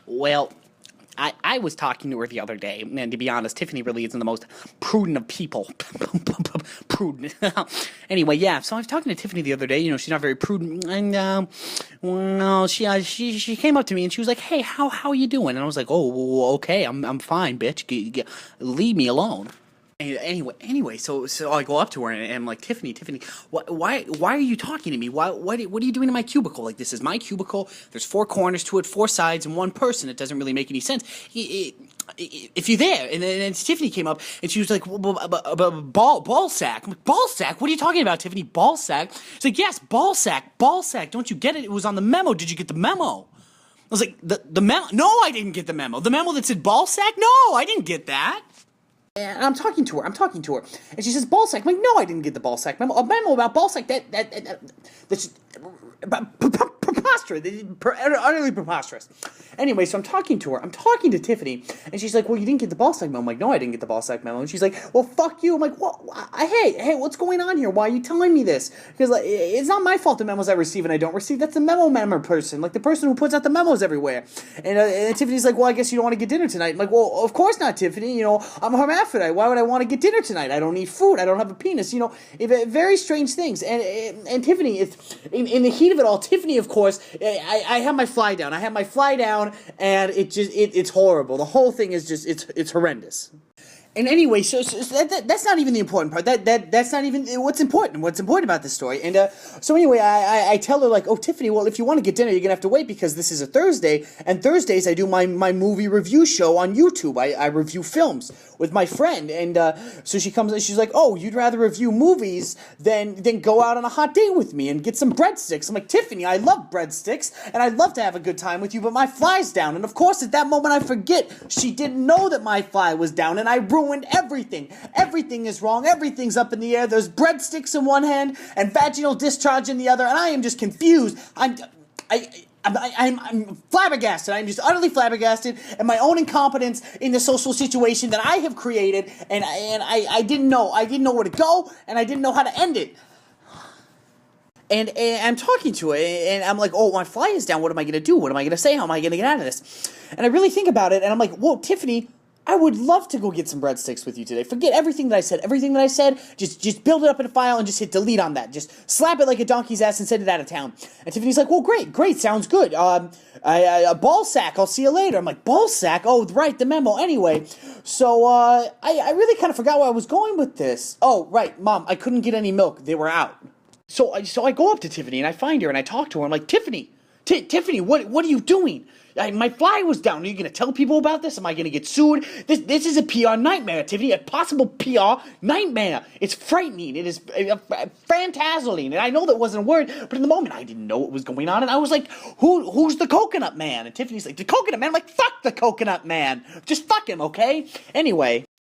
Well, I was talking to her the other day, and to be honest, Tiffany really isn't the most prudent of people. Prudent. Anyway, yeah, so I was talking to Tiffany the other day, she's not very prudent, and, well, she came up to me, and she was like, hey, how are you doing? And I was like, oh, okay, I'm fine, bitch, leave me alone. Anyway, so I go up to her and I'm like, Tiffany, why are you talking to me? What are you doing in my cubicle? Like, this is my cubicle. There's 4 corners to it, 4 sides, and 1 person. It doesn't really make any sense. If you're there, and then Tiffany came up and she was like, ball sack. I'm like, ball sack? What are you talking about, Tiffany? Ball sack? She's like, yes, ball sack. Don't you get it? It was on the memo. Did you get the memo? I was like, the memo? No, I didn't get the memo. The memo that said ball sack? No, I didn't get that. And I'm talking to her, and she says, ball sack. I'm like, no, I didn't get the ball sack memo. A memo about ball sack, that's preposterous, utterly preposterous. Anyway, so I'm talking to her, I'm talking to Tiffany, and she's like, well, you didn't get the ball sack memo. I'm like, no, I didn't get the ball sack memo. And she's like, well, fuck you. I'm like, what? Hey, what's going on here? Why are you telling me this? Because like, it's not my fault the memos I receive and I don't receive. That's the memo person, like the person who puts out the memos everywhere. And Tiffany's like, well, I guess you don't want to get dinner tonight. I'm like, well, of course not, Tiffany. I'm a hermaphrodite. Why would I want to get dinner tonight? I don't need food. I don't have a penis. Very strange things. And Tiffany, in the heat of it all, Tiffany, of course, I have my fly down. And it's horrible. The whole thing is just, it's horrendous. And anyway, so that's not even the important part. That's not even what's important. What's important about this story. And so anyway, I tell her, like, oh, Tiffany, well, if you want to get dinner, you're gonna have to wait because this is a Thursday, and Thursdays I do my movie review show on YouTube. I review films with my friend, and so she comes and she's like, oh, you'd rather review movies than go out on a hot date with me and get some breadsticks. I'm like, Tiffany, I love breadsticks, and I'd love to have a good time with you, but my fly's down. And of course, at that moment, I forget she didn't know that my fly was down, and I ruined everything. Everything is wrong. Everything's up in the air. There's breadsticks in one hand and vaginal discharge in the other, and I am just confused. I'm flabbergasted. I'm just utterly flabbergasted at my own incompetence in the social situation that I have created, and I didn't know. I didn't know where to go, and I didn't know how to end it. And I'm talking to her, and I'm like, oh, my fly is down. What am I going to do? What am I going to say? How am I going to get out of this? And I really think about it, and I'm like, whoa, Tiffany, I would love to go get some breadsticks with you today. Forget everything that I said. Just build it up in a file and just hit delete on that. Just slap it like a donkey's ass and send it out of town. And Tiffany's like, well, great, sounds good. A ball sack, I'll see you later. I'm like, ball sack? Oh, right, the memo. Anyway, so I really kind of forgot where I was going with this. Oh, right, Mom, I couldn't get any milk. They were out. So I go up to Tiffany and I find her and I talk to her. I'm like, Tiffany, what are you doing? My fly was down. Are you going to tell people about this? Am I going to get sued? This is a PR nightmare, Tiffany. A possible PR nightmare. It's frightening. It is fantasizing. And I know that wasn't a word, but in the moment, I didn't know what was going on. And I was like, who's the coconut man? And Tiffany's like, the coconut man? I'm like, fuck the coconut man. Just fuck him, okay? Anyway.